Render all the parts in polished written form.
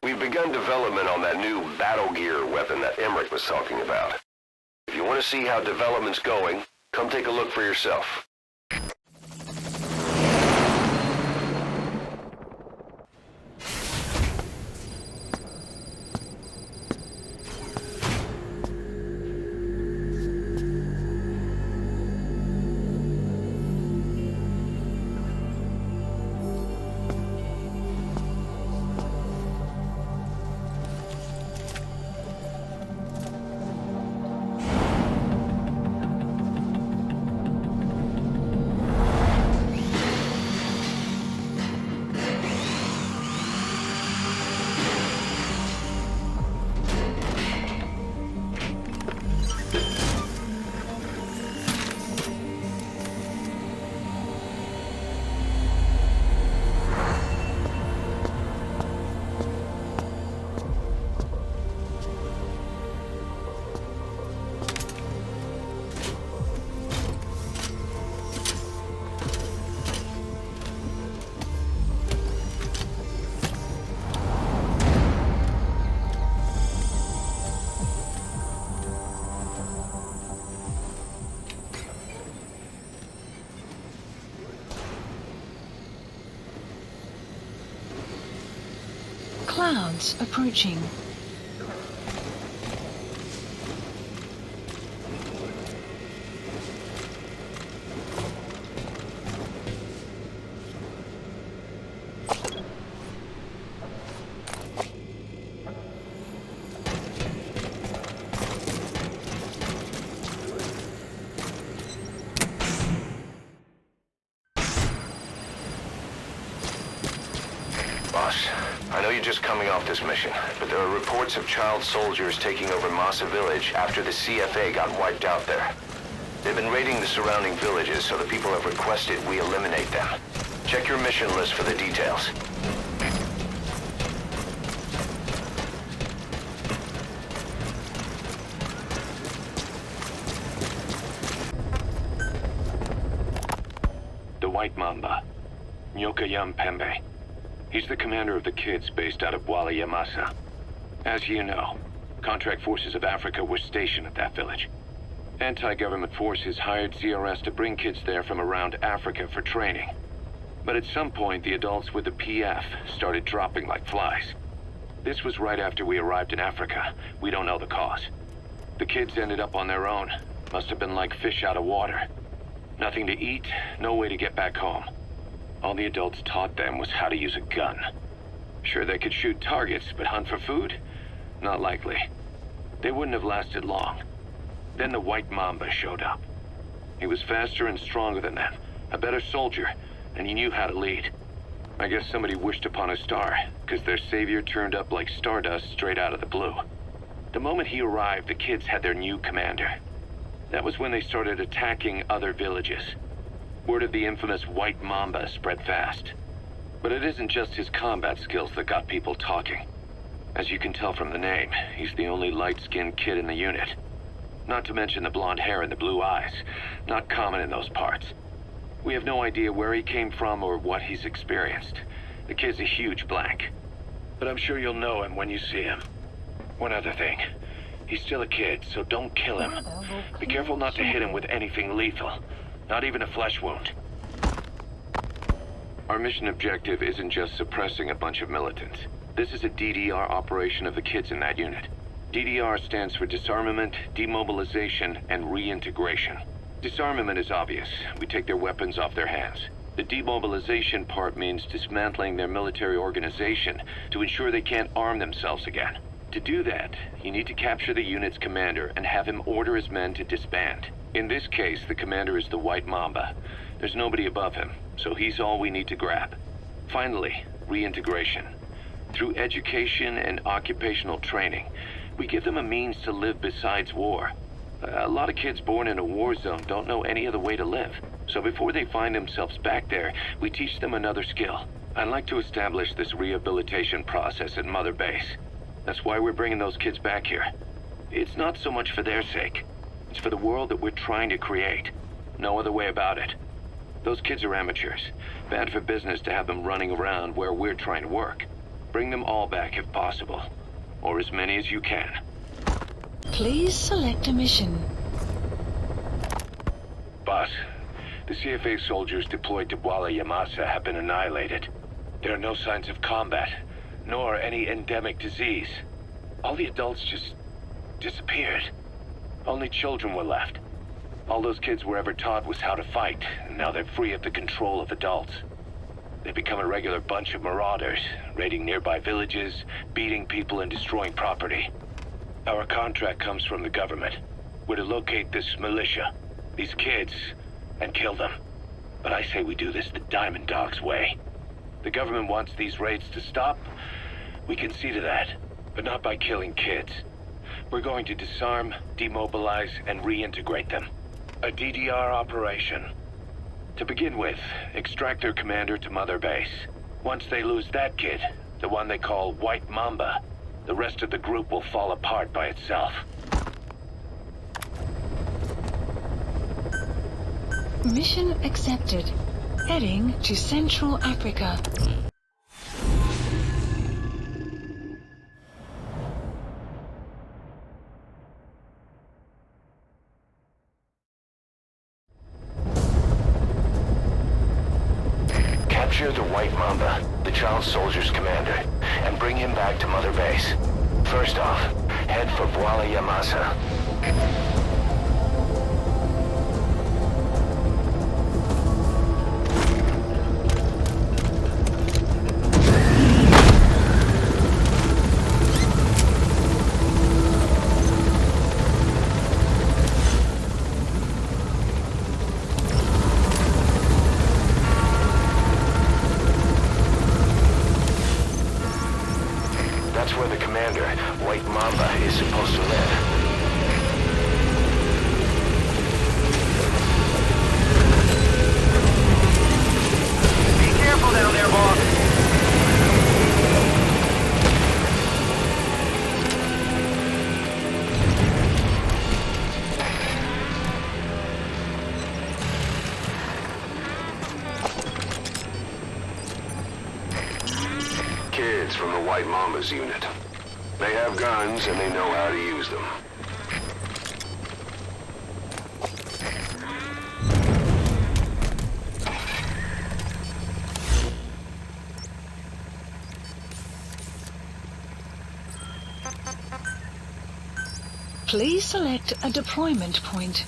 We've begun development on that new battle gear weapon that Emmerich was talking about. If you want to see how development's going, come take a look for yourself. Clouds approaching. I know you're just coming off this mission, but there are reports of child soldiers taking over Masa Village after the CFA got wiped out there. They've been raiding the surrounding villages, so the people have requested we eliminate them. Check your mission list for the details. The White Mamba, Nyokayam Pembe. He's the commander of the kids based out of Wala Yamasa. As you know, contract forces of Africa were stationed at that village. Anti-government forces hired CRS to bring kids there from around Africa for training. But at some point, the adults with the PF started dropping like flies. This was right after we arrived in Africa. We don't know the cause. The kids ended up on their own. Must have been like fish out of water. Nothing to eat, no way to get back home. All the adults taught them was how to use a gun. Sure, they could shoot targets, but hunt for food? Not likely. They wouldn't have lasted long. Then the White Mamba showed up. He was faster and stronger than them, a better soldier, and he knew how to lead. I guess somebody wished upon a star, because their savior turned up like stardust straight out of the blue. The moment he arrived, the kids had their new commander. That was when they started attacking other villages. Word of the infamous White Mamba spread fast. But it isn't just his combat skills that got people talking. As you can tell from the name, he's the only light-skinned kid in the unit. Not to mention the blonde hair and the blue eyes. Not common in those parts. We have no idea where he came from or what he's experienced. The kid's a huge blank. But I'm sure you'll know him when you see him. One other thing. He's still a kid, so don't kill him. Be careful not to hit him with anything lethal. Not even a flesh wound. Our mission objective isn't just suppressing a bunch of militants. This is a DDR operation of the kids in that unit. DDR stands for disarmament, demobilization, and reintegration. Disarmament is obvious. We take their weapons off their hands. The demobilization part means dismantling their military organization to ensure they can't arm themselves again. To do that, you need to capture the unit's commander and have him order his men to disband. In this case, the commander is the White Mamba. There's nobody above him, so he's all we need to grab. Finally, reintegration. Through education and occupational training, we give them a means to live besides war. A lot of kids born in a war zone don't know any other way to live. So before they find themselves back there, we teach them another skill. I'd like to establish this rehabilitation process at Mother Base. That's why we're bringing those kids back here. It's not so much for their sake. It's for the world that we're trying to create. No other way about it. Those kids are amateurs. Bad for business to have them running around where we're trying to work. Bring them all back if possible. Or as many as you can. Please select a mission. Boss, the CFA soldiers deployed to Yamasa have been annihilated. There are no signs of combat, nor any endemic disease. All the adults just disappeared. Only children were left. All those kids were ever taught was how to fight, and now they're free of the control of adults. They've become a regular bunch of marauders, raiding nearby villages, beating people and destroying property. Our contract comes from the government. We're to locate this militia, these kids, and kill them. But I say we do this the Diamond Dog's way. The government wants these raids to stop. We can see to that, but not by killing kids. We're going to disarm, demobilize, and reintegrate them. A DDR operation. To begin with, extract their commander to Mother Base. Once they lose that kid, the one they call White Mamba, the rest of the group will fall apart by itself. Mission accepted. Heading to Central Africa. Capture the White Mamba, the child soldier's commander, and bring him back to Mother Base. First off, head for Yamasa. That's where the commander, White Mamba, is supposed to live. Be careful down there, boss. Kids from the White Mamba's unit. They have guns and they know how to use them. Please select a deployment point.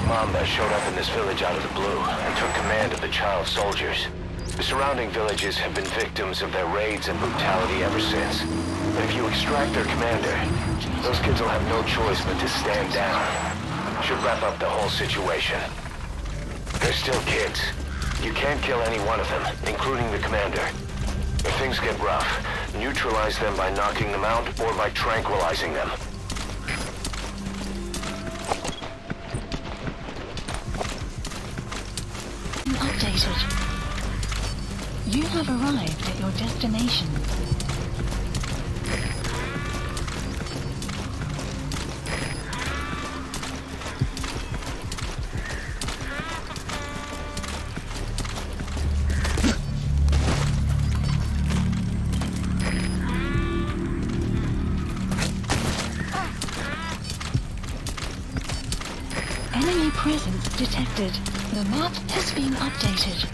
Mamba showed up in this village out of the blue and took command of the child soldiers. The surrounding villages have been victims of their raids and brutality ever since. But if you extract their commander, those kids will have no choice but to stand down. Should wrap up the whole situation. They're still kids. You can't kill any one of them, including the commander. If things get rough, neutralize them by knocking them out or by tranquilizing them. Updated. You have arrived at your destination. Enemy presence detected. The map has been updated.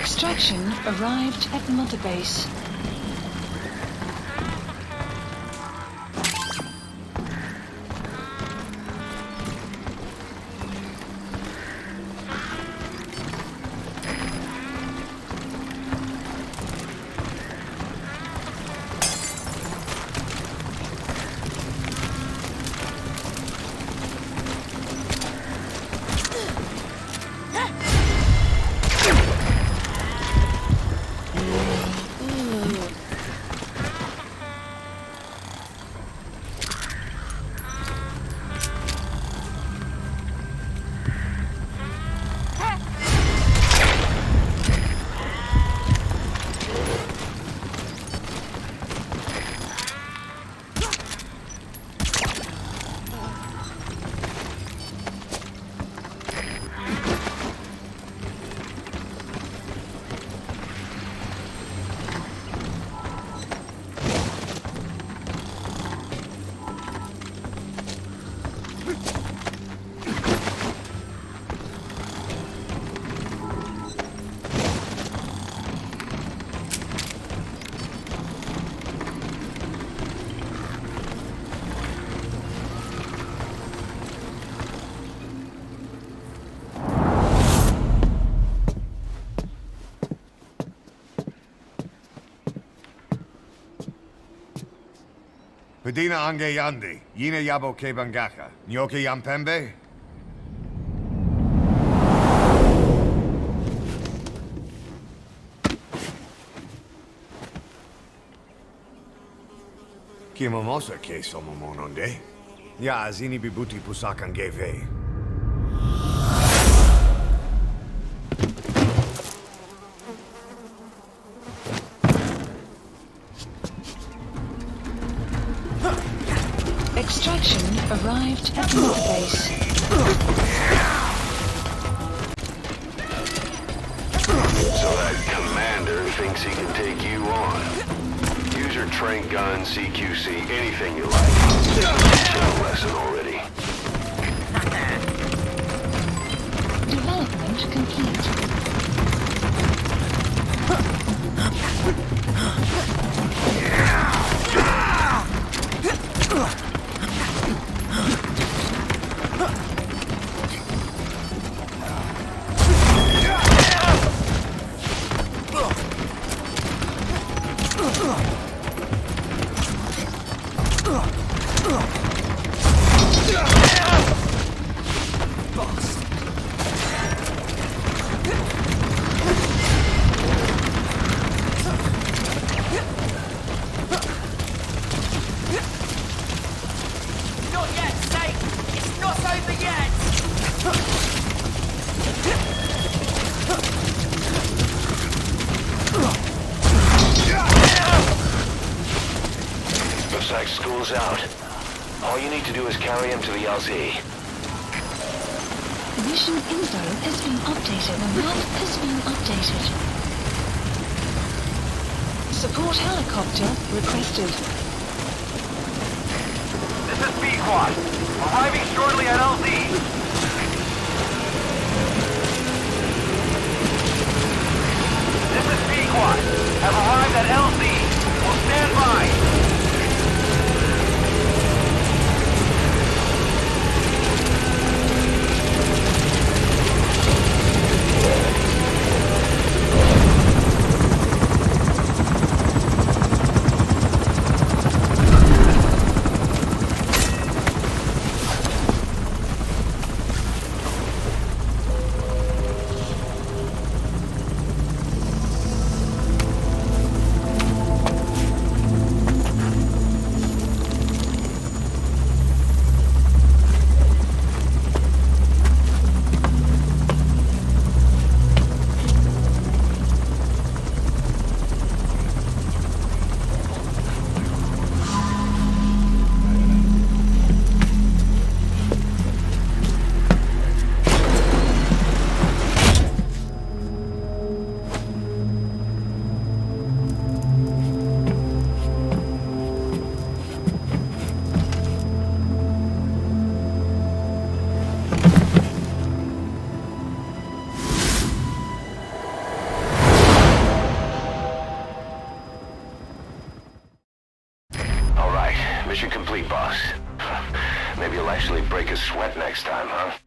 Extraction arrived at Mother Base. Pedina ange yandi, yine yabo ke bangaka, nyoke yampembe? Kimomosa ke somomononde? Ya azini bibuti pusakan geve. Extraction arrived at Mother Base. So that commander thinks he can take you on. Use your trank gun, CQC, anything you like. Teach a lesson already. Development complete. Not yet, Snake! It's not over yet! Looks like school's out. All you need to do is carry him to the LZ. Mission info has been updated. The map has been updated. Support helicopter requested. This is B-Quad. Arriving shortly at LZ. This is B-Quad. Have arrived at LZ. Will stand by. a sweat next time, huh?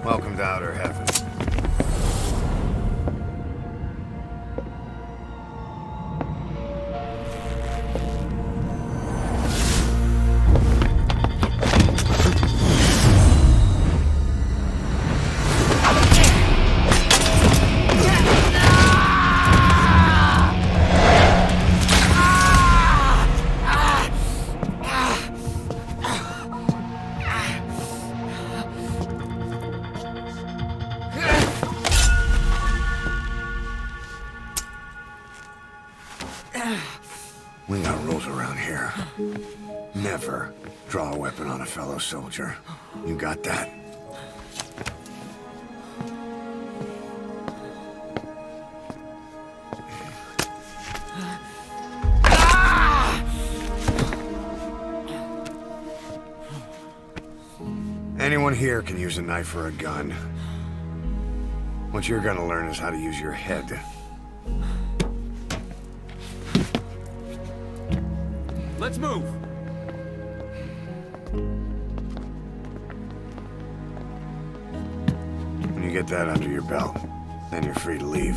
Welcome to Outer Heaven. We got rules around here. Never draw a weapon on a fellow soldier. You got that? Anyone here can use a knife or a gun. What you're gonna learn is how to use your head. Let's move! When you get that under your belt, then you're free to leave.